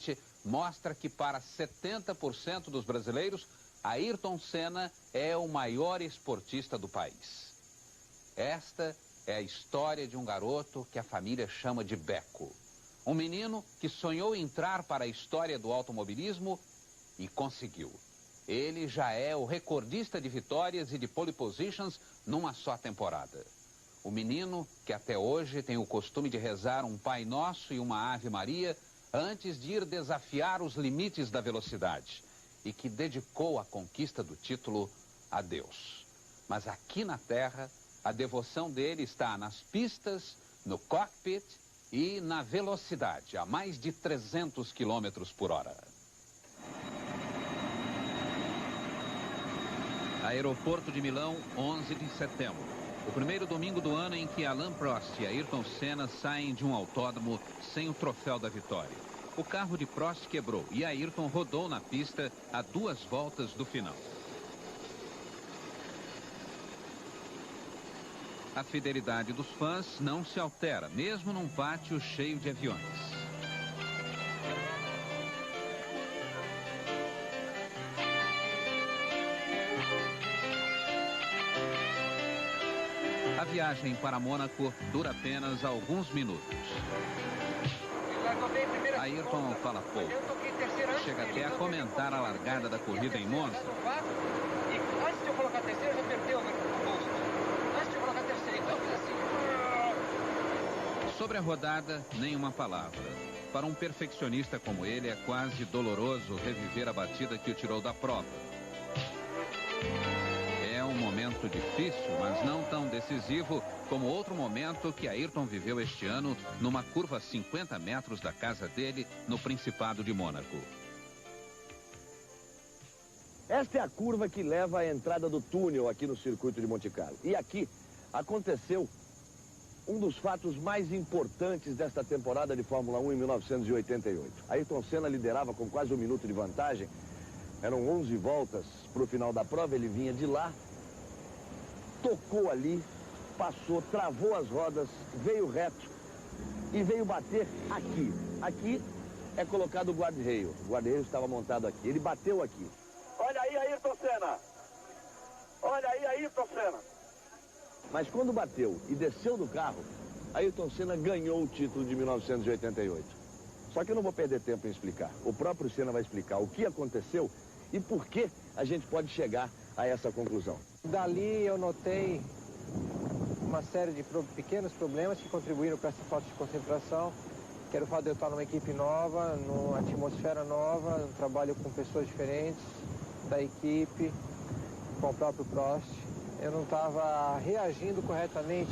enquete mostra que para 70% dos brasileiros, Ayrton Senna é o maior esportista do país. Esta é a história de um garoto que a família chama de Beco. Um menino que sonhou entrar para a história do automobilismo e conseguiu. Ele já é o recordista de vitórias e de pole positions numa só temporada. O menino que até hoje tem o costume de rezar um Pai Nosso e uma Ave Maria antes de ir desafiar os limites da velocidade e que dedicou a conquista do título a Deus. Mas aqui na Terra, a devoção dele está nas pistas, no cockpit e na velocidade, a mais de 300 km por hora. Aeroporto de Milão, 11 de setembro. O primeiro domingo do ano em que Alain Prost e Ayrton Senna saem de um autódromo sem o troféu da vitória. O carro de Prost quebrou e Ayrton rodou na pista a 2 voltas do final. A fidelidade dos fãs não se altera, mesmo num pátio cheio de aviões. A viagem para Mônaco dura apenas alguns minutos. Ayrton fala pouco. Chega até a comentar a largada da corrida em Monza. E antes de eu colocar a terceira, já perdeu no posto. Antes de eu colocar a terceira, então eu fiz assim. Sobre a rodada, nenhuma palavra. Para um perfeccionista como ele, é quase doloroso reviver a batida que o tirou da prova. É um momento difícil, mas não tão decisivo como outro momento que Ayrton viveu este ano numa curva a 50 metros da casa dele no Principado de Mônaco. Esta é a curva que leva à entrada do túnel aqui no circuito de Monte Carlo. E aqui aconteceu um dos fatos mais importantes desta temporada de Fórmula 1 em 1988. Ayrton Senna liderava com quase 1 minuto de vantagem. Eram 11 voltas para o final da prova, ele vinha de lá, tocou ali, passou, travou as rodas, veio reto e veio bater aqui. Aqui é colocado o guarda-reio. O guarda-reio estava montado aqui. Ele bateu aqui. Olha aí, Ayrton Senna. Olha aí, Ayrton Senna. Mas quando bateu e desceu do carro, Ayrton Senna ganhou o título de 1988. Só que eu não vou perder tempo em explicar. O próprio Senna vai explicar o que aconteceu e por que a gente pode chegar a essa conclusão. Dali eu notei uma série de pequenos problemas que contribuíram para essa falta de concentração, que era o fato de eu estar numa equipe nova, numa atmosfera nova, um trabalho com pessoas diferentes da equipe, com o próprio Prost. Eu não estava reagindo corretamente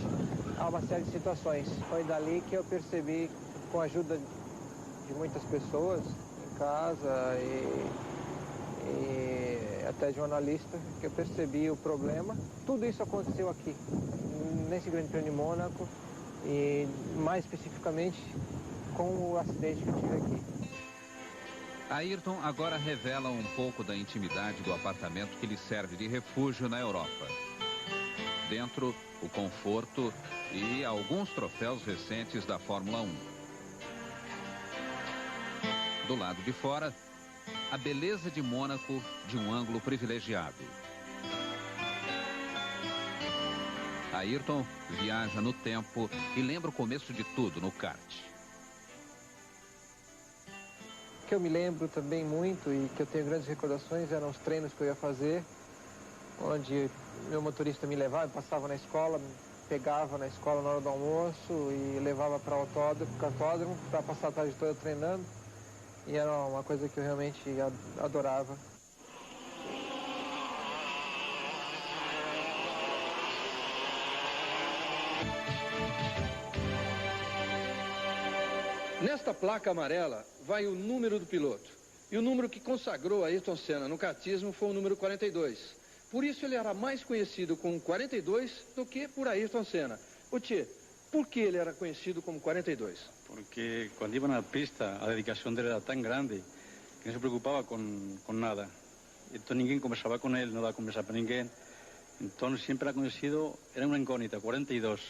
a uma série de situações. Foi dali que eu percebi, com a ajuda de muitas pessoas em casa e até de um analista, que eu percebi o problema. Tudo isso aconteceu aqui, nesse Grande Prêmio de Mônaco, e mais especificamente com o acidente que eu tive aqui. Ayrton agora revela um pouco da intimidade do apartamento que lhe serve de refúgio na Europa. Dentro, o conforto e alguns troféus recentes da Fórmula 1. Do lado de fora, a beleza de Mônaco de um ângulo privilegiado. Ayrton viaja no tempo e lembra o começo de tudo no kart. O que eu me lembro também muito e que eu tenho grandes recordações eram os treinos que eu ia fazer, onde meu motorista me levava, passava na escola, me pegava na escola na hora do almoço e levava para o autódromo para passar a tarde toda treinando. E era uma coisa que eu realmente adorava. Nesta placa amarela vai o número do piloto. E o número que consagrou Ayrton Senna no kartismo foi o número 42. Por isso ele era mais conhecido como 42 do que por Ayrton Senna. O Tchê, por que ele era conhecido como 42? Porque quando iba na pista a dedicação dele era tão grande que não se preocupava com nada. Então ninguém conversava com ele, não dava conversa para ninguém. Então sempre era conhecido, era uma incógnita, 42.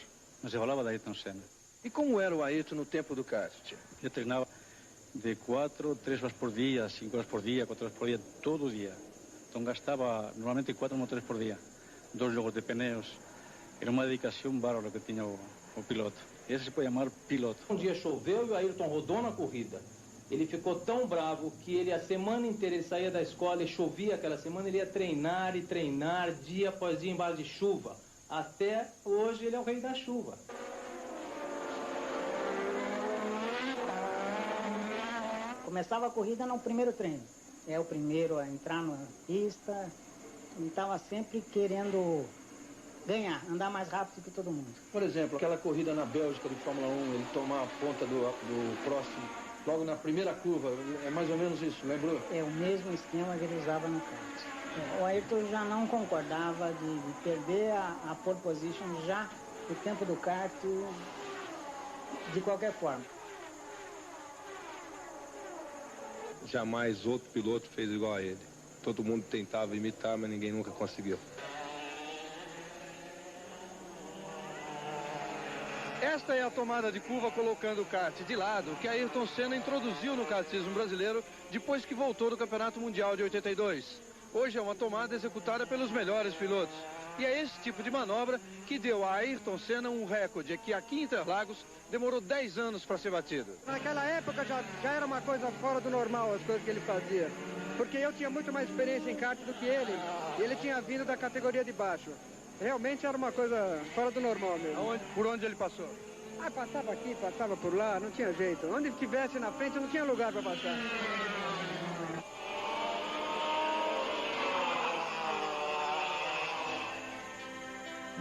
Não se falava de Ayrton Senna. E como era o Ayrton no tempo do kart, Tchê? Eu treinava de 4, 3 horas por dia, 5 horas por dia, 4 horas por dia, todo dia. Então gastava normalmente 4 motores por dia, 2 jogos de pneus. Era uma dedicação bárbara que tinha o piloto. Esse se pode chamar piloto. Um dia choveu e o Ayrton rodou na corrida. Ele ficou tão bravo que ele, a semana inteira, ele saía da escola e chovia aquela semana, ele ia treinar e treinar, dia após dia, embaixo de chuva. Até hoje ele é o rei da chuva. Começava a corrida no primeiro treino. É o primeiro a entrar na pista. Ele estava sempre querendo ganhar, andar mais rápido que todo mundo. Por exemplo, aquela corrida na Bélgica de Fórmula 1, ele tomar a ponta do próximo, logo na primeira curva, é mais ou menos isso, lembrou? É o mesmo esquema que ele usava no kart. O Ayrton já não concordava de perder a pole position já no tempo do kart, de qualquer forma. Jamais outro piloto fez igual a ele. Todo mundo tentava imitar, mas ninguém nunca conseguiu. Esta é a tomada de curva colocando o kart de lado que Ayrton Senna introduziu no kartismo brasileiro depois que voltou do Campeonato Mundial de 82. Hoje é uma tomada executada pelos melhores pilotos. E é esse tipo de manobra que deu a Ayrton Senna um recorde que aqui em Interlagos demorou 10 anos para ser batido. Naquela época já era uma coisa fora do normal as coisas que ele fazia. Porque eu tinha muito mais experiência em kart do que ele. E ele tinha vindo da categoria de baixo. Realmente era uma coisa fora do normal mesmo. Por onde ele passou? Ah, passava aqui, passava por lá, não tinha jeito. Onde estivesse na frente não tinha lugar para passar. –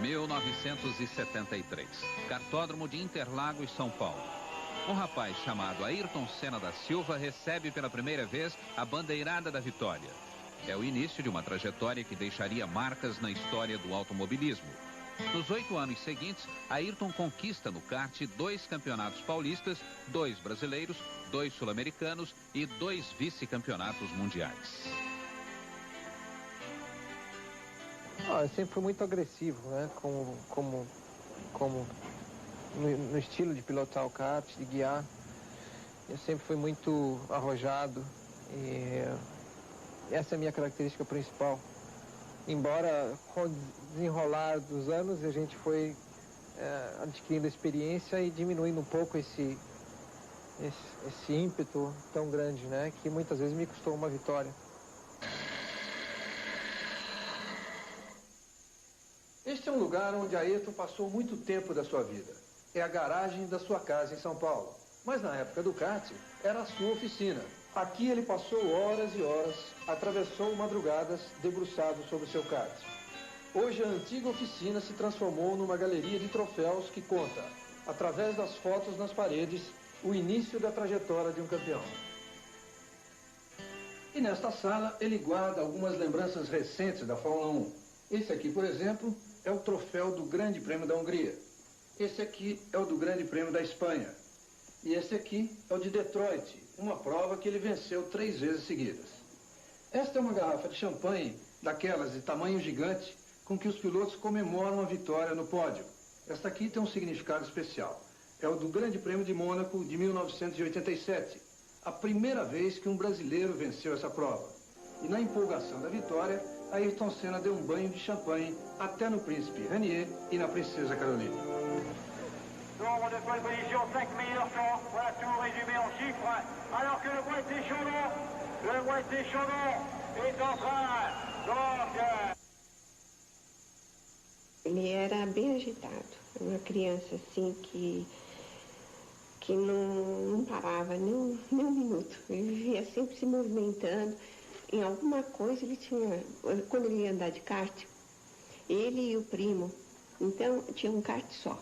1973, Kartódromo de Interlagos, São Paulo. Um rapaz chamado Ayrton Senna da Silva recebe pela primeira vez a bandeirada da vitória. É o início de uma trajetória que deixaria marcas na história do automobilismo. Nos 8 anos seguintes, Ayrton conquista no kart 2 campeonatos paulistas, 2 brasileiros, 2 sul-americanos e 2 vice-campeonatos mundiais. Eu sempre fui muito agressivo, né? No estilo de pilotar o kart, de guiar. Eu sempre fui muito arrojado e essa é a minha característica principal. Embora com o desenrolar dos anos a gente foi adquirindo experiência e diminuindo um pouco esse ímpeto tão grande, né? Que muitas vezes me custou uma vitória. Este é um lugar onde Ayrton passou muito tempo da sua vida. É a garagem da sua casa em São Paulo. Mas na época do kart, era a sua oficina. Aqui ele passou horas e horas, atravessou madrugadas, debruçado sobre o seu kart. Hoje a antiga oficina se transformou numa galeria de troféus que conta, através das fotos nas paredes, o início da trajetória de um campeão. E nesta sala ele guarda algumas lembranças recentes da Fórmula 1. Esse aqui, por exemplo, é o troféu do Grande Prêmio da Hungria. Esse aqui é o do Grande Prêmio da Espanha. E esse aqui é o de Detroit, uma prova que ele venceu 3 vezes seguidas. Esta é uma garrafa de champanhe, daquelas de tamanho gigante, com que os pilotos comemoram a vitória no pódio. Esta aqui tem um significado especial. É o do Grande Prêmio de Mônaco de 1987, a primeira vez que um brasileiro venceu essa prova. E na empolgação da vitória, Ayrton Senna deu um banho de champanhe até no príncipe Ranier e na princesa Caroline. Nombre de pole position, 5 meilleurs temps. Voilà tout résumé en chiffres. Alors que le Boîtier Chaudon est en train, donc... Ele era bem agitado, uma criança assim que não parava nem um minuto. Ele vivia sempre se movimentando. Em alguma coisa ele tinha, quando ele ia andar de kart, ele e o primo, então tinha um kart só.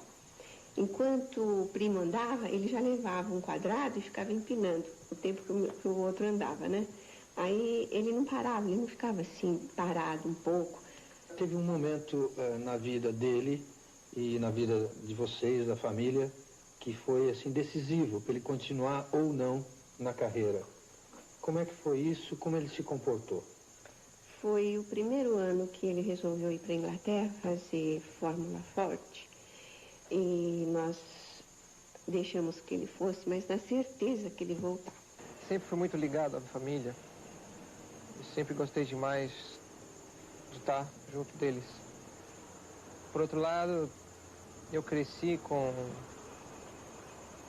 Enquanto o primo andava, ele já levava um quadrado e ficava empinando o tempo que o outro andava, né? Aí ele não parava, ele não ficava assim, parado um pouco. Teve um momento na vida dele e na vida de vocês, da família, que foi assim decisivo para ele continuar ou não na carreira. Como é que foi isso? Como ele se comportou? Foi o primeiro ano que ele resolveu ir para a Inglaterra fazer Fórmula Forte. E nós deixamos que ele fosse, mas na certeza que ele voltava. sempre fui muito ligado à família. E sempre gostei demais de estar junto deles. Por outro lado, eu cresci com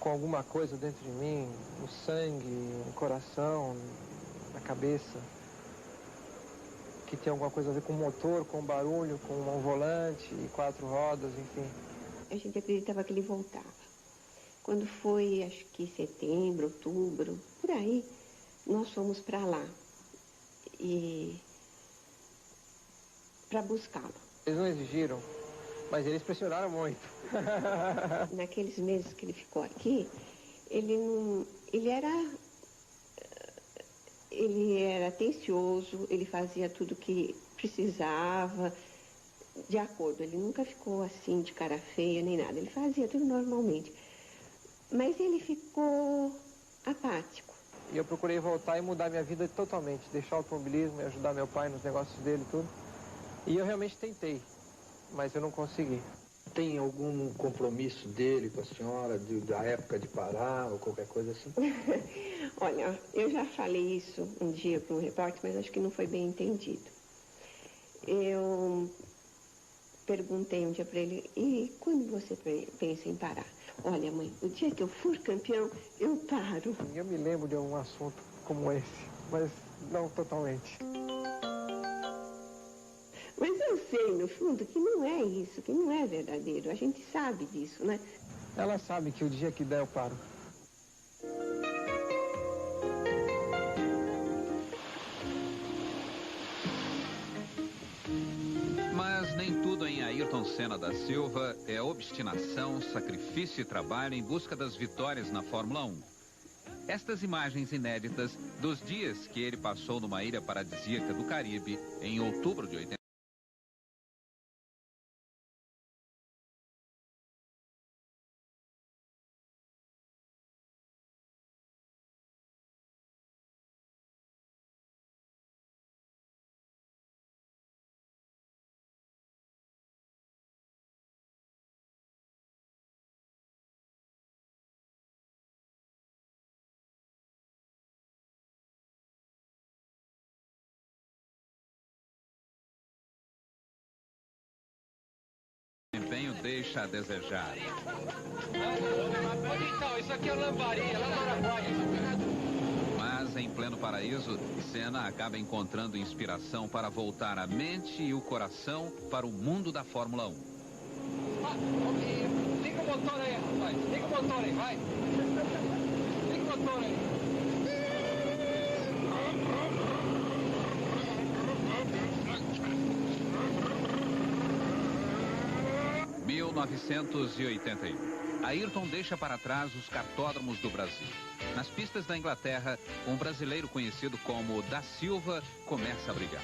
alguma coisa dentro de mim, no sangue, no coração, na cabeça, que tem alguma coisa a ver com motor, com barulho, com um volante, 4 rodas, enfim. A gente acreditava que ele voltava. Quando foi, acho que setembro, outubro, por aí, nós fomos para lá para buscá-lo. Eles não exigiram, mas eles pressionaram muito. Naqueles meses que ele ficou aqui, ele era atencioso, ele fazia tudo que precisava, de acordo. Ele nunca ficou assim, de cara feia, nem nada. Ele fazia tudo normalmente. Mas ele ficou apático. E eu procurei voltar e mudar minha vida totalmente, deixar o automobilismo e ajudar meu pai nos negócios dele e tudo. E eu realmente tentei, mas eu não consegui. Tem algum compromisso dele com a senhora, da época de parar ou qualquer coisa assim? Olha, eu já falei isso um dia para um repórter, mas acho que não foi bem entendido. Eu perguntei um dia para ele, e quando você pensa em parar? Olha, mãe, o dia que eu for campeão, eu paro. Eu me lembro de um assunto como esse, mas não totalmente. Mas eu sei, no fundo, que não é isso, que não é verdadeiro. A gente sabe disso, né? Ela sabe que o dia que der eu paro. Mas nem tudo em Ayrton Senna da Silva é obstinação, sacrifício e trabalho em busca das vitórias na Fórmula 1. Estas imagens inéditas dos dias que ele passou numa ilha paradisíaca do Caribe em outubro de 80. Desempenho deixa a desejar. Então, isso aqui é lambaria, lá no Araguaia. Mas em pleno paraíso, Senna acaba encontrando inspiração para voltar a mente e o coração para o mundo da Fórmula 1. Liga o motor aí, rapaz. Liga o motor aí, vai. Liga o motor aí. 1981. Ayrton deixa para trás os cartódromos do Brasil. Nas pistas da Inglaterra, um brasileiro conhecido como Da Silva começa a brilhar.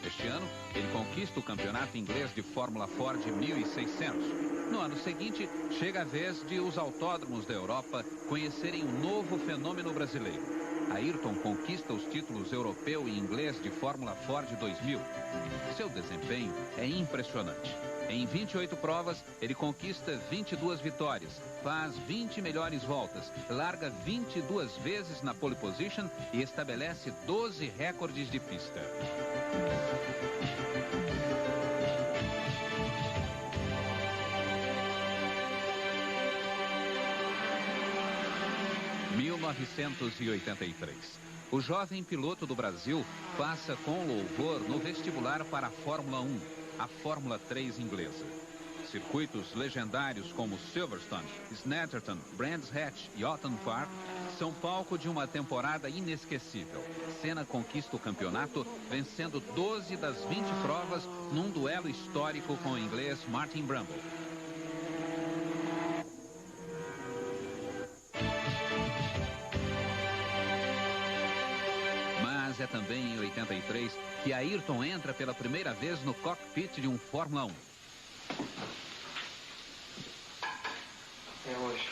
Este ano, ele conquista o campeonato inglês de Fórmula Ford 1600. No ano seguinte, chega a vez de os autódromos da Europa conhecerem um novo fenômeno brasileiro. Ayrton conquista os títulos europeu e inglês de Fórmula Ford 2000. Seu desempenho é impressionante. Em 28 provas, ele conquista 22 vitórias, faz 20 melhores voltas, larga 22 vezes na pole position e estabelece 12 recordes de pista. Em 1983. O jovem piloto do Brasil passa com louvor no vestibular para a Fórmula 1, a Fórmula 3 inglesa. Circuitos legendários como Silverstone, Snetterton, Brands Hatch e Otten Park são palco de uma temporada inesquecível. Senna conquista o campeonato vencendo 12 das 20 provas num duelo histórico com o inglês Martin Brundle. É também em 83 que Ayrton entra pela primeira vez no cockpit de um Fórmula 1. É hoje.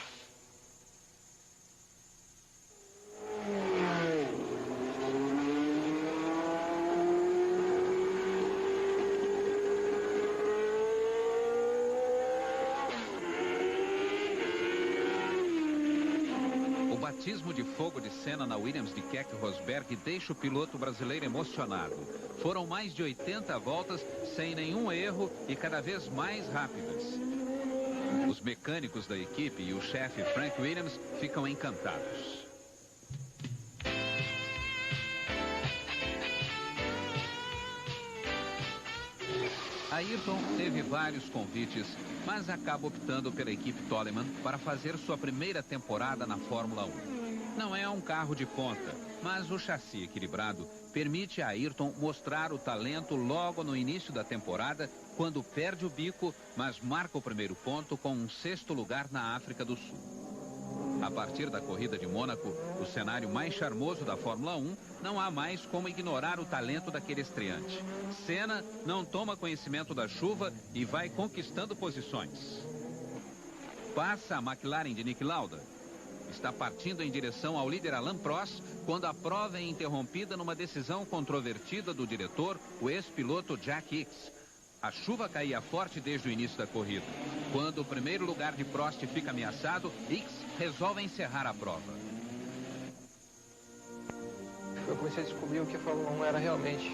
batismo de fogo de Senna na Williams de Keck Rosberg deixa o piloto brasileiro emocionado. Foram mais de 80 voltas sem nenhum erro e cada vez mais rápidas. Os mecânicos da equipe e o chefe Frank Williams ficam encantados. Ayrton teve vários convites, mas acaba optando pela equipe Toleman para fazer sua primeira temporada na Fórmula 1. Não é um carro de ponta, mas o chassi equilibrado permite a Ayrton mostrar o talento logo no início da temporada, quando perde o bico, mas marca o primeiro ponto com um 6º lugar na África do Sul. A partir da corrida de Mônaco, o cenário mais charmoso da Fórmula 1, não há mais como ignorar o talento daquele estreante. Senna não toma conhecimento da chuva e vai conquistando posições. Passa a McLaren de Nick Lauda. Está partindo em direção ao líder Alain Prost, quando a prova é interrompida numa decisão controvertida do diretor, o ex-piloto Jack Hicks. A chuva caía forte desde o início da corrida. Quando o primeiro lugar de Prost fica ameaçado, Hicks resolve encerrar a prova. Eu comecei a descobrir o que a Fórmula 1 era realmente.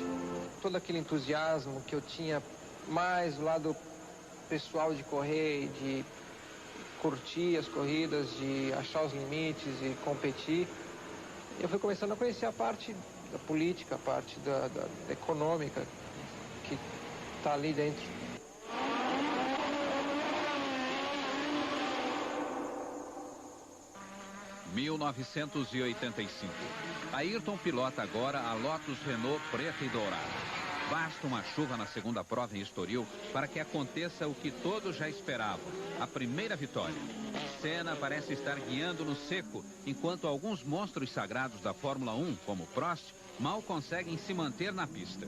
Todo aquele entusiasmo que eu tinha mais do lado pessoal de correr, de curtir as corridas, de achar os limites e competir. Eu fui começando a conhecer a parte da política, a parte da econômica, que está ali dentro. Em 1985. Ayrton pilota agora a Lotus Renault preta e dourada. Basta uma chuva na segunda prova em Estoril para que aconteça o que todos já esperavam, a primeira vitória. Senna parece estar guiando no seco, enquanto alguns monstros sagrados da Fórmula 1, como Prost, mal conseguem se manter na pista.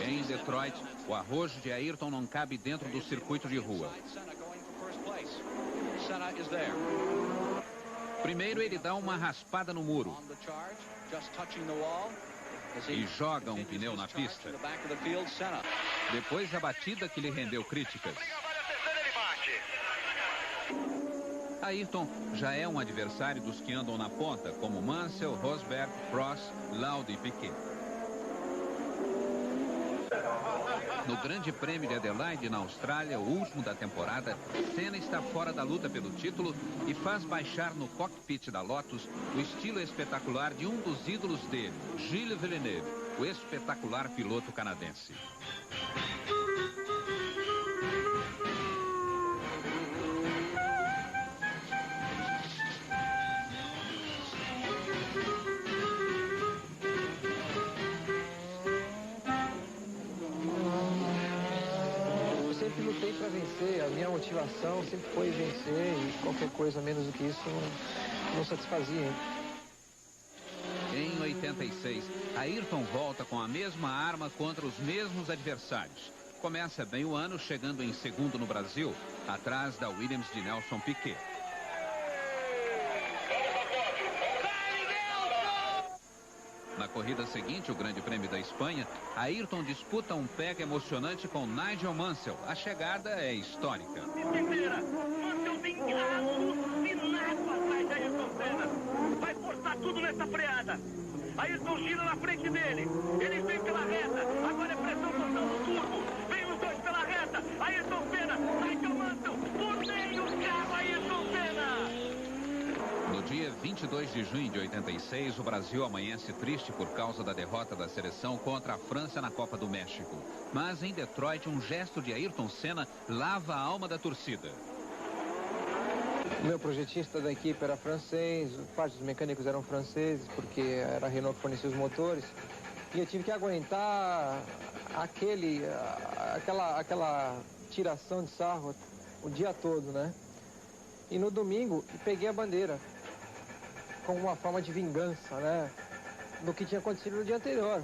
Em Detroit, o arrojo de Ayrton não cabe dentro do circuito de rua. Primeiro ele dá uma raspada no muro e joga um pneu na pista. Depois a batida que lhe rendeu críticas. Ayrton já é um adversário dos que andam na ponta, como Mansell, Rosberg, Prost, Lauda e Piquet. No Grande Prêmio de Adelaide, na Austrália, o último da temporada, Senna está fora da luta pelo título e faz baixar no cockpit da Lotus o estilo espetacular de um dos ídolos dele, Gilles Villeneuve, o espetacular piloto canadense. A minha motivação sempre foi vencer e qualquer coisa menos do que isso não satisfazia. Em 86, Ayrton volta com a mesma arma contra os mesmos adversários. Começa bem o ano, chegando em segundo no Brasil, atrás da Williams de Nelson Piquet. Na corrida seguinte, o Grande Prêmio da Espanha, Ayrton disputa um pega emocionante com Nigel Mansell. A chegada é histórica. Mansell tem alucinado atrás de Ayrton Senna. Vai forçar tudo nessa freada. Ayrton gira na frente dele. Ele vem pela reta. Agora é pressão total no turbo. Vem os dois pela reta. Ayrton Senna, Nigel Mansell. Por meio o carro, Ayrton Senna. No dia 22 de junho de 86, o Brasil amanhece triste por causa da derrota da seleção contra a França na Copa do México. Mas em Detroit, um gesto de Ayrton Senna lava a alma da torcida. O meu projetista da equipe era francês, parte dos mecânicos eram franceses, porque era a Renault que fornecia os motores. E eu tive que aguentar aquela tiração de sarro o dia todo, né? E no domingo, peguei a bandeira como uma forma de vingança, né? Do que tinha acontecido no dia anterior.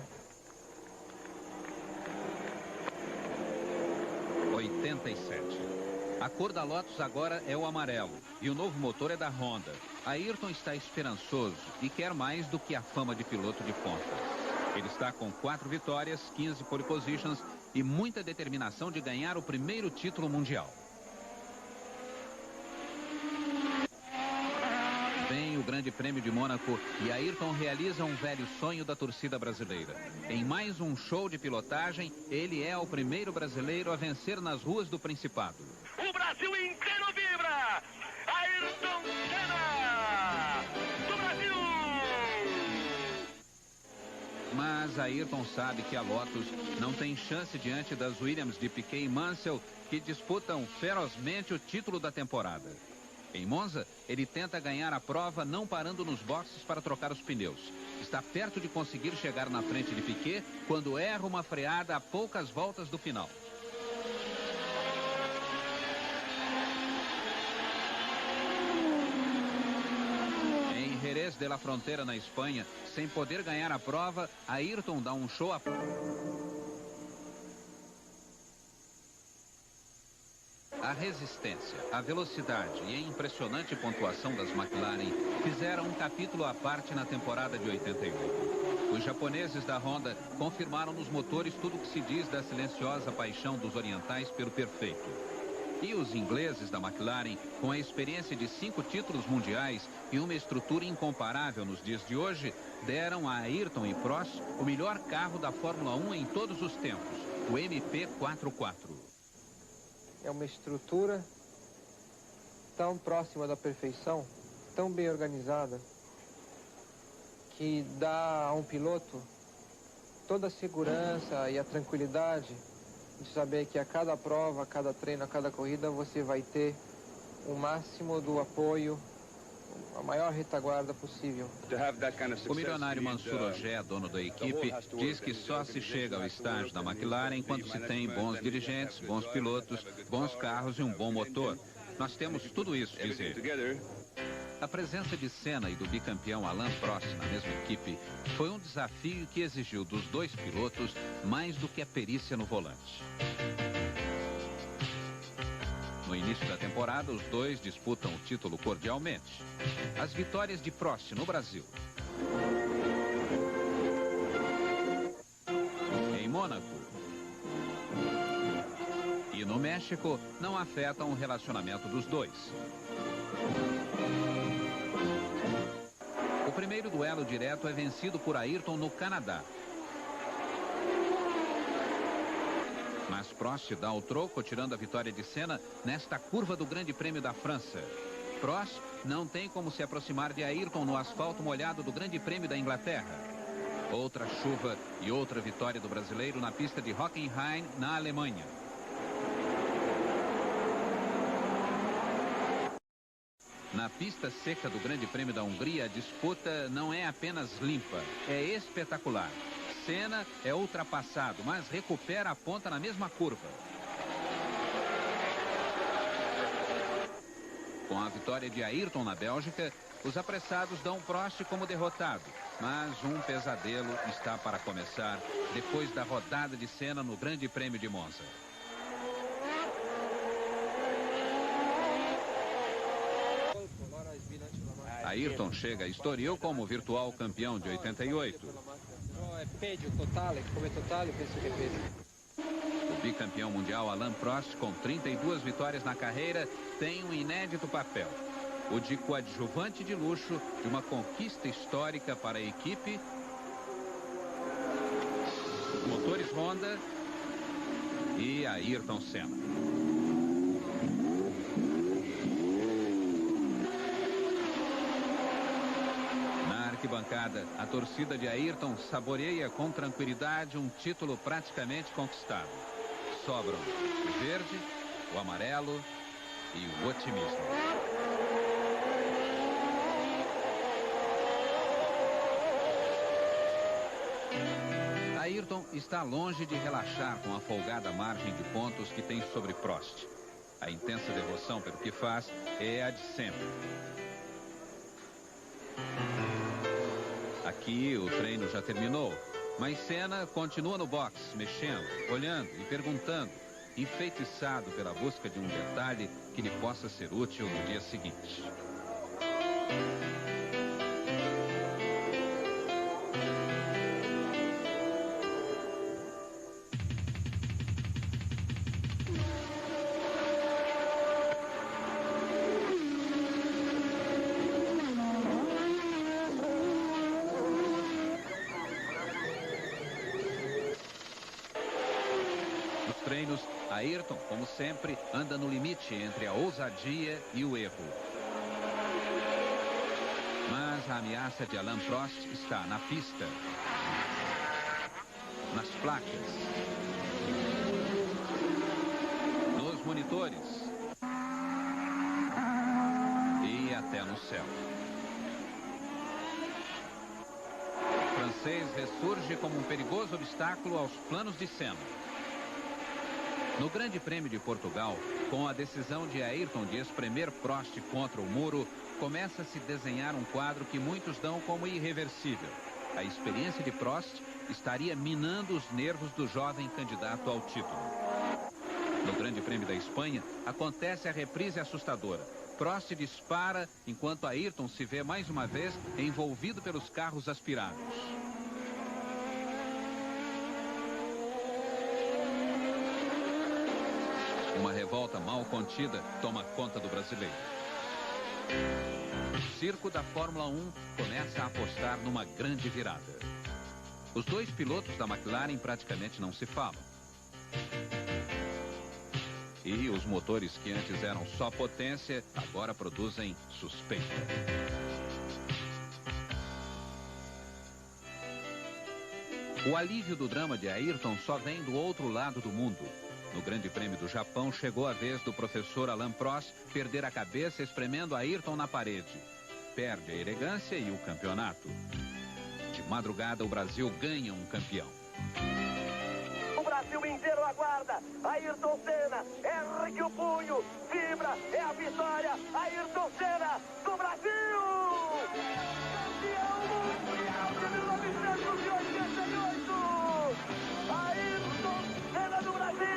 87. A cor da Lotus agora é o amarelo e o novo motor é da Honda. Ayrton está esperançoso e quer mais do que a fama de piloto de ponta. Ele está com 4 vitórias, 15 pole positions e muita determinação de ganhar o primeiro título mundial. Vem o Grande Prêmio de Mônaco e Ayrton realiza um velho sonho da torcida brasileira. Em mais um show de pilotagem, ele é o primeiro brasileiro a vencer nas ruas do Principado. O Brasil inteiro vibra! Ayrton Senna do Brasil! Mas Ayrton sabe que a Lotus não tem chance diante das Williams de Piquet e Mansell, que disputam ferozmente o título da temporada. Em Monza, ele tenta ganhar a prova não parando nos boxes para trocar os pneus. Está perto de conseguir chegar na frente de Piquet quando erra uma freada a poucas voltas do final. Em Jerez de la Frontera, na Espanha, sem poder ganhar a prova, Ayrton dá um show a... A resistência, a velocidade e a impressionante pontuação das McLaren fizeram um capítulo à parte na temporada de 88. Os japoneses da Honda confirmaram nos motores tudo o que se diz da silenciosa paixão dos orientais pelo perfeito. E os ingleses da McLaren, com a experiência de 5 títulos mundiais e uma estrutura incomparável nos dias de hoje, deram a Ayrton e Prost o melhor carro da Fórmula 1 em todos os tempos, o MP44. É uma estrutura tão próxima da perfeição, tão bem organizada, que dá a um piloto toda a segurança e a tranquilidade de saber que a cada prova, a cada treino, a cada corrida, você vai ter o máximo do apoio, a maior retaguarda possível. O milionário Mansur Ojé, dono da equipe, diz que só se chega ao estágio da McLaren quando se tem bons dirigentes, bons pilotos, bons carros e um bom motor. Nós temos tudo isso, diz ele. A presença de Senna e do bicampeão Alain Prost na mesma equipe foi um desafio que exigiu dos dois pilotos mais do que a perícia no volante. No início da temporada, os dois disputam o título cordialmente. As vitórias de Prost no Brasil, em Mônaco e no México não afetam o relacionamento dos dois. O primeiro duelo direto é vencido por Ayrton no Canadá. Mas Prost dá o troco, tirando a vitória de Senna nesta curva do Grande Prêmio da França. Prost não tem como se aproximar de Ayrton no asfalto molhado do Grande Prêmio da Inglaterra. Outra chuva e outra vitória do brasileiro na pista de Hockenheim, na Alemanha. Na pista seca do Grande Prêmio da Hungria, a disputa não é apenas limpa, é espetacular. Senna é ultrapassado, mas recupera a ponta na mesma curva. Com a vitória de Ayrton na Bélgica, os apressados dão Prost como derrotado. Mas um pesadelo está para começar depois da rodada de Senna no Grande Prêmio de Monza. Ayrton chega a Estoril como virtual campeão de 88. O bicampeão mundial Alain Prost, com 32 vitórias na carreira, tem um inédito papel. O de coadjuvante de luxo de uma conquista histórica para a equipe. Motores Honda e Ayrton Senna. Arquibancada, a torcida de Ayrton saboreia com tranquilidade um título praticamente conquistado. Sobram o verde, o amarelo e o otimismo. Ayrton está longe de relaxar com a folgada margem de pontos que tem sobre Prost. A intensa devoção pelo que faz é a de sempre. Aqui o treino já terminou, mas Senna continua no box, mexendo, olhando e perguntando, enfeitiçado pela busca de um detalhe que lhe possa ser útil no dia seguinte. Nos treinos, Ayrton, como sempre, anda no limite entre a ousadia e o erro. Mas a ameaça de Alain Prost está na pista, nas placas, nos monitores e até no céu. O francês ressurge como um perigoso obstáculo aos planos de Senna. No Grande Prêmio de Portugal, com a decisão de Ayrton de espremer Prost contra o muro, começa a se desenhar um quadro que muitos dão como irreversível. A experiência de Prost estaria minando os nervos do jovem candidato ao título. No Grande Prêmio da Espanha, acontece a reprise assustadora. Prost dispara, enquanto Ayrton se vê mais uma vez envolvido pelos carros aspirados. Uma revolta mal contida toma conta do brasileiro. O circo da Fórmula 1 começa a apostar numa grande virada. Os dois pilotos da McLaren praticamente não se falam. E os motores que antes eram só potência, agora produzem suspeita. O alívio do drama de Ayrton só vem do outro lado do mundo. No Grande Prêmio do Japão, chegou a vez do professor Alain Prost perder a cabeça espremendo Ayrton na parede. Perde a elegância e o campeonato. De madrugada, o Brasil ganha um campeão. O Brasil inteiro aguarda. Ayrton Senna ergue o punho, vibra, é a vitória. Ayrton Senna do Brasil! Campeão mundial de 1988! Ayrton Senna do Brasil!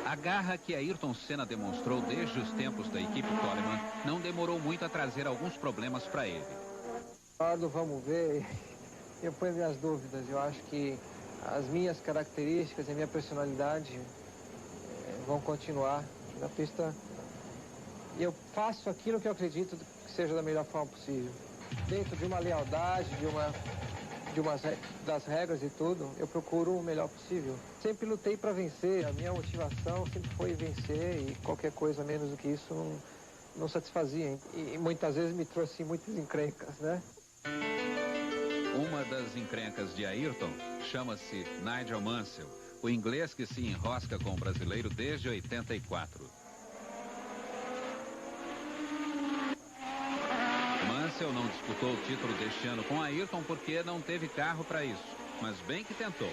A garra que Ayrton Senna demonstrou desde os tempos da equipe Toleman não demorou muito a trazer alguns problemas para ele. Vamos ver, eu ponho minhas dúvidas. Eu acho que as minhas características e a minha personalidade vão continuar na pista. E eu faço aquilo que eu acredito que seja da melhor forma possível. Dentro de uma lealdade, das regras e tudo, eu procuro o melhor possível. Sempre lutei para vencer, a minha motivação sempre foi vencer e qualquer coisa menos do que isso não satisfazia. E muitas vezes me trouxe muitas encrencas, né? Uma das encrencas de Ayrton chama-se Nigel Mansell, o inglês que se enrosca com o brasileiro desde 84. Mansell não disputou o título deste ano com Ayrton porque não teve carro para isso, mas bem que tentou.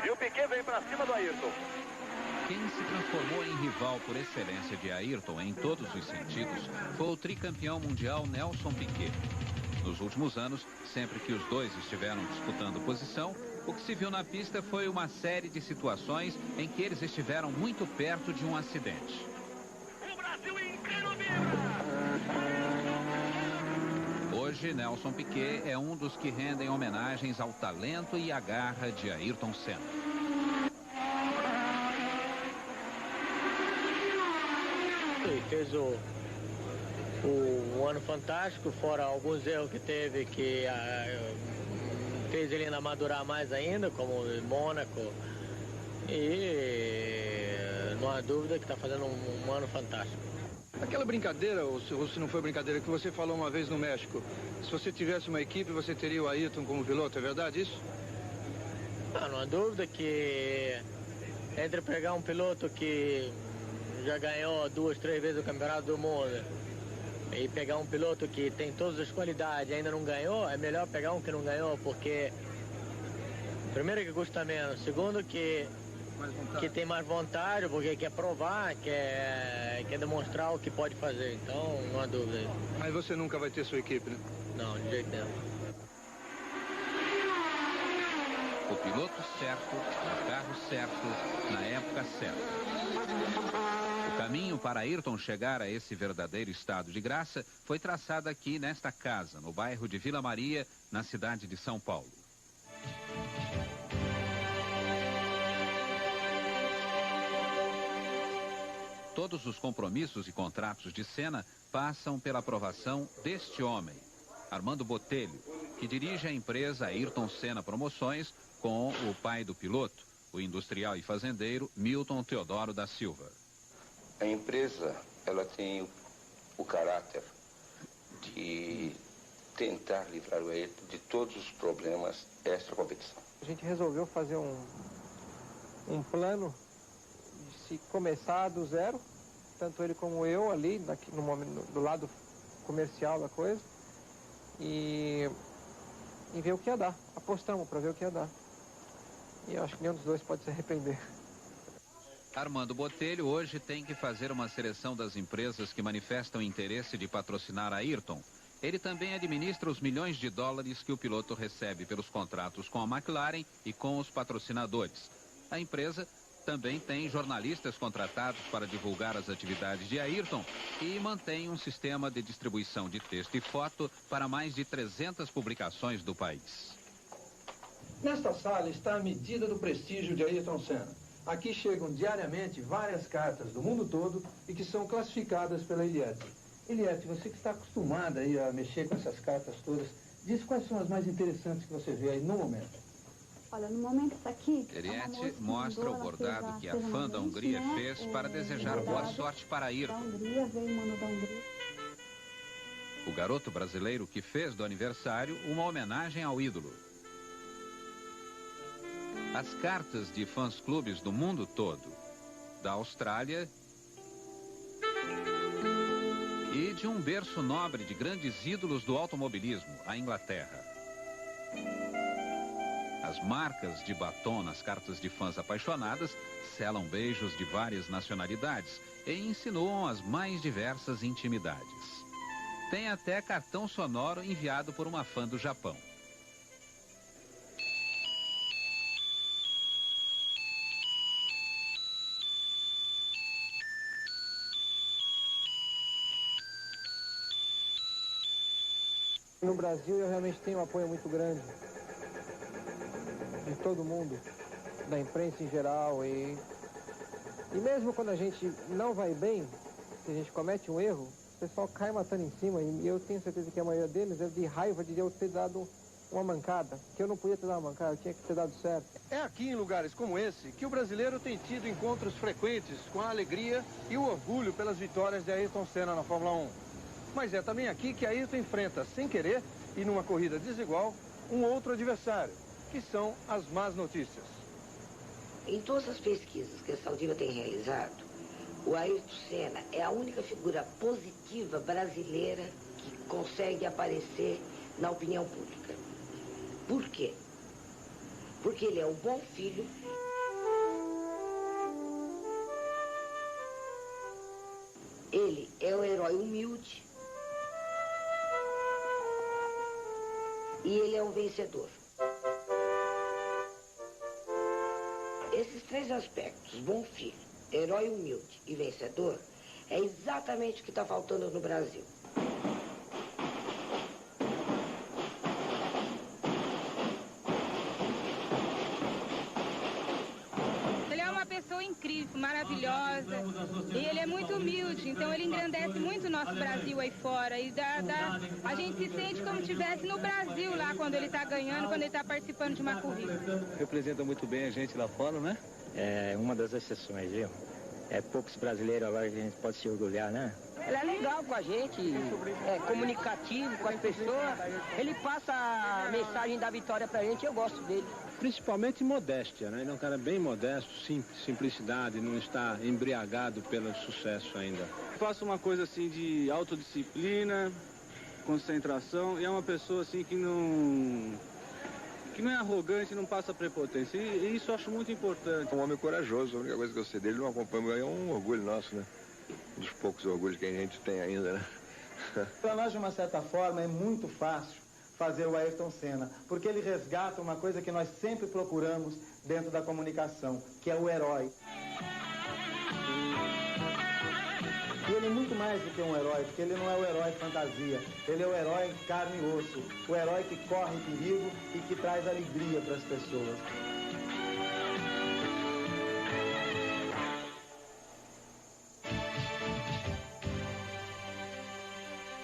E o Piquet vem para cima do Ayrton. Quem se transformou em rival por excelência de Ayrton em todos os sentidos foi o tricampeão mundial Nelson Piquet. Nos últimos anos, sempre que os dois estiveram disputando posição, o que se viu na pista foi uma série de situações em que eles estiveram muito perto de um acidente. O Brasil inteiro vibra! Hoje, Nelson Piquet é um dos que rendem homenagens ao talento e à garra de Ayrton Senna. Ele fez um ano fantástico, fora alguns erros que teve que fez ele ainda madurar mais ainda, como em Mônaco. E não há dúvida que está fazendo um ano fantástico. Aquela brincadeira, ou se não foi brincadeira, que você falou uma vez no México, se você tivesse uma equipe, você teria o Ayrton como piloto, é verdade isso? Não há dúvida que entre pegar um piloto que já ganhou 2, 3 vezes o Campeonato do Mundo e pegar um piloto que tem todas as qualidades e ainda não ganhou, é melhor pegar um que não ganhou, porque primeiro que custa menos, segundo que tem mais vontade, porque quer provar, quer demonstrar o que pode fazer, então não há dúvida. Mas você nunca vai ter sua equipe, né? Não, de jeito nenhum. O piloto certo, o carro certo. certo, na época certa. O caminho para Ayrton chegar a esse verdadeiro estado de graça foi traçado aqui nesta casa, no bairro de Vila Maria, na cidade de São Paulo. Todos os compromissos e contratos de Senna passam pela aprovação deste homem, Armando Botelho, que dirige a empresa Ayrton Senna Promoções com o pai do piloto, o industrial e fazendeiro Milton Teodoro da Silva. A empresa, ela tem o caráter de tentar livrar o Ayrton de todos os problemas extra-competição. A gente resolveu fazer um plano de se começar do zero, tanto ele como eu ali, no momento, do lado comercial da coisa, e ver o que ia dar. Apostamos para ver o que ia dar. E eu acho que nenhum dos dois pode se arrepender. Armando Botelho hoje tem que fazer uma seleção das empresas que manifestam interesse de patrocinar a Ayrton. Ele também administra os milhões de dólares que o piloto recebe pelos contratos com a McLaren e com os patrocinadores. A empresa também tem jornalistas contratados para divulgar as atividades de Ayrton e mantém um sistema de distribuição de texto e foto para mais de 300 publicações do país. Nesta sala está a medida do prestígio de Ayrton Senna. Aqui chegam diariamente várias cartas do mundo todo e que são classificadas pela Eliette. Eliette, você que está acostumada aí a mexer com essas cartas todas, diz quais são as mais interessantes que você vê aí no momento. Olha, no momento isso aqui... Eliette mostra o bordado que a fã da Hungria fez para desejar boa sorte para Ayrton. O garoto brasileiro que fez do aniversário uma homenagem ao ídolo. As cartas de fãs-clubes do mundo todo, da Austrália e de um berço nobre de grandes ídolos do automobilismo, a Inglaterra. As marcas de batom nas cartas de fãs apaixonadas selam beijos de várias nacionalidades e insinuam as mais diversas intimidades. Tem até cartão sonoro enviado por uma fã do Japão. No Brasil eu realmente tenho um apoio muito grande de todo mundo, da imprensa em geral, e mesmo quando a gente não vai bem, se a gente comete um erro, o pessoal cai matando em cima, e eu tenho certeza que a maioria deles é de raiva de eu ter dado uma mancada, que eu não podia ter dado uma mancada, eu tinha que ter dado certo. É aqui em lugares como esse que o brasileiro tem tido encontros frequentes com a alegria e o orgulho pelas vitórias de Ayrton Senna na Fórmula 1. Mas é também aqui que Ayrton enfrenta, sem querer, e numa corrida desigual, um outro adversário, que são as más notícias. Em todas as pesquisas que a Saldiva tem realizado, o Ayrton Senna é a única figura positiva brasileira que consegue aparecer na opinião pública. Por quê? Porque ele é um bom filho, ele é um herói humilde e ele é um vencedor. Esses três aspectos, bom filho, herói humilde e vencedor, é exatamente o que está faltando no Brasil. Ele é uma pessoa incrível, maravilhosa, e ele é muito humilde, então ele engrandece muito o nosso Brasil aí fora, e a gente se sente como se estivesse no Brasil lá, quando ele está ganhando, quando ele está participando de uma corrida. Representa muito bem a gente lá fora, né? É uma das exceções, viu? É poucos brasileiros agora que a gente pode se orgulhar, né? Ele é legal com a gente, é comunicativo com as pessoas, ele passa a mensagem da vitória pra gente, eu gosto dele. Principalmente modéstia, né? Ele é um cara bem modesto, simplicidade, não está embriagado pelo sucesso ainda. Faço uma coisa assim de autodisciplina, concentração, e é uma pessoa assim que não é arrogante, não passa prepotência, e isso eu acho muito importante. É um homem corajoso, a única coisa que eu sei dele não acompanha, é um orgulho nosso, né? Um dos poucos orgulhos que a gente tem ainda, né? Para nós, de uma certa forma, é muito fácil fazer o Ayrton Senna, porque ele resgata uma coisa que nós sempre procuramos dentro da comunicação, que é o herói. E ele é muito mais do que um herói, porque ele não é o herói fantasia, ele é o herói carne e osso, o herói que corre perigo e que traz alegria para as pessoas.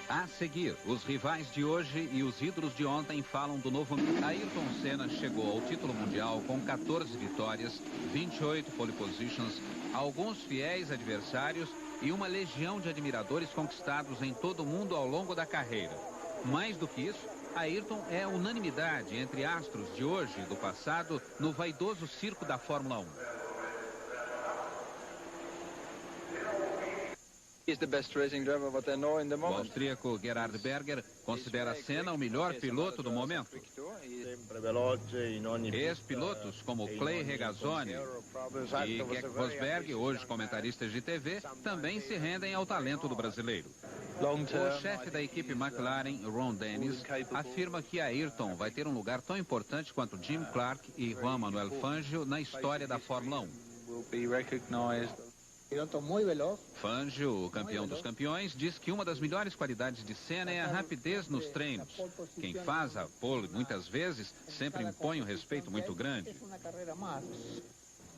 A seguir, os rivais de hoje e os ídolos de ontem falam do novo... Ayrton Senna chegou ao título mundial com 14 vitórias, 28 pole positions, alguns fiéis adversários e uma legião de admiradores conquistados em todo o mundo ao longo da carreira. Mais do que isso, Ayrton é unanimidade entre astros de hoje e do passado no vaidoso circo da Fórmula 1. O austríaco Gerhard Berger considera Senna o melhor piloto do momento. Ex-pilotos como Clay Regazzoni e Keck Rosberg, hoje comentaristas de TV, também se rendem ao talento do brasileiro. O chefe da equipe McLaren, Ron Dennis, afirma que Ayrton vai ter um lugar tão importante quanto Jim Clark e Juan Manuel Fangio na história da Fórmula 1. Fangio, o campeão dos campeões, diz que uma das melhores qualidades de Senna é a rapidez nos treinos. Quem faz a pole muitas vezes sempre impõe um respeito muito grande.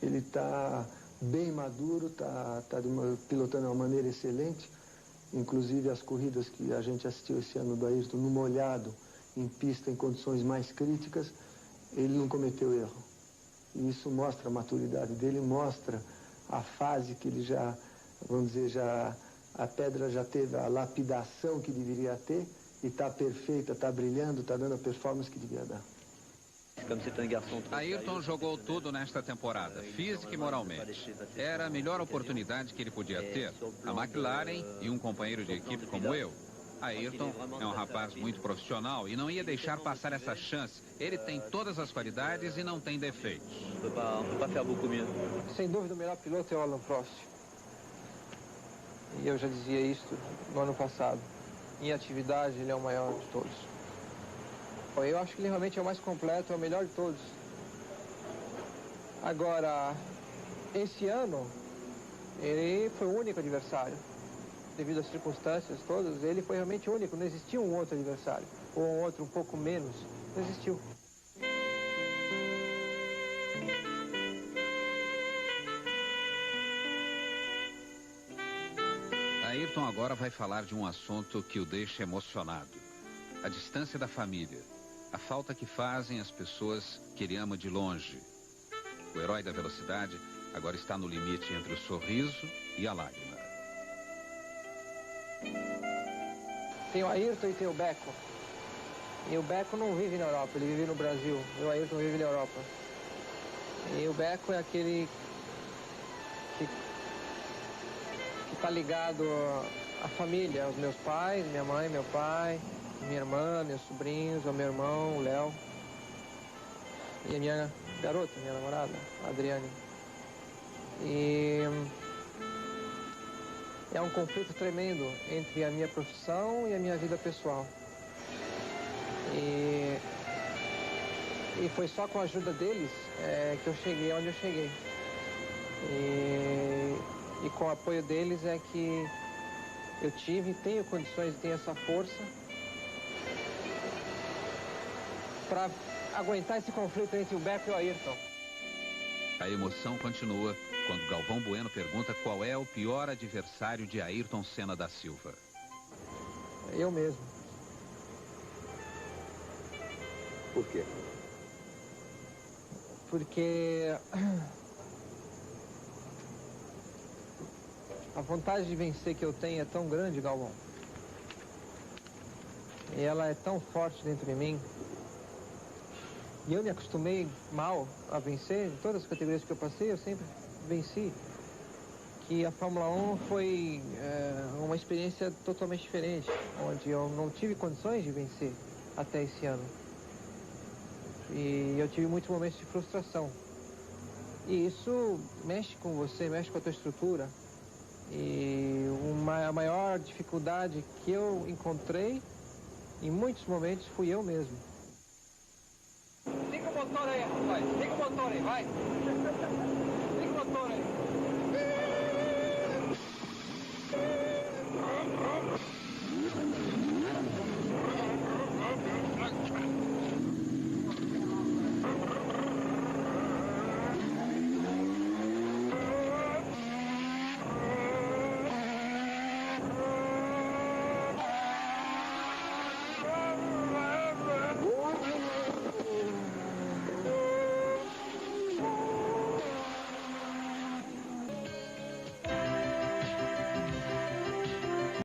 Ele está bem maduro, está pilotando de uma maneira excelente. Inclusive as corridas que a gente assistiu esse ano do Ayrton no molhado, em pista, em condições mais críticas, ele não cometeu erro. E isso mostra a maturidade dele, mostra a fase que ele já, vamos dizer, a pedra já teve a lapidação que deveria ter e está perfeita, está brilhando, está dando a performance que devia dar. Ayrton jogou tudo nesta temporada, física e moralmente. Era a melhor oportunidade que ele podia ter. A McLaren e um companheiro de equipe como eu. Ayrton é um rapaz muito profissional e não ia deixar passar essa chance. Ele tem todas as qualidades e não tem defeitos. Sem dúvida, o melhor piloto é o Alan Prost. E eu já dizia isso no ano passado. Em atividade, ele é o maior de todos. Eu acho que ele realmente é o mais completo, é o melhor de todos. Agora, esse ano, ele foi o único adversário. Devido às circunstâncias todas, ele foi realmente único. Não existia um outro adversário. Ou um outro um pouco menos. Não existiu. Ayrton agora vai falar de um assunto que o deixa emocionado. A distância da família. A falta que fazem as pessoas que ele ama de longe. O herói da velocidade agora está no limite entre o sorriso e a lágrima. Tem o Ayrton e tem o Beco. E o Beco não vive na Europa, ele vive no Brasil. E o Ayrton vive na Europa. E o Beco é aquele que está ligado à família, aos meus pais, minha mãe, meu pai, minha irmã, meus sobrinhos, ao meu irmão, o Léo. E a minha garota, minha namorada, a Adriane. E é um conflito tremendo entre a minha profissão e a minha vida pessoal. E foi só com a ajuda deles que eu cheguei onde eu cheguei. E com o apoio deles é que eu tive, tenho condições, tenho essa força para aguentar esse conflito entre o Beco e o Ayrton. A emoção continua quando Galvão Bueno pergunta qual é o pior adversário de Ayrton Senna da Silva. Eu mesmo. Por quê? Porque a vontade de vencer que eu tenho é tão grande, Galvão. E ela é tão forte dentro de mim. E eu me acostumei mal a vencer. Em todas as categorias que eu passei, eu sempre venci. Que a Fórmula 1 foi uma experiência totalmente diferente, onde eu não tive condições de vencer até esse ano. E eu tive muitos momentos de frustração. E isso mexe com você, mexe com a tua estrutura. E a maior dificuldade que eu encontrei Em muitos momentos fui eu mesmo. Liga o motor aí, rapaz. Liga o motor aí, vai. Liga o motor aí.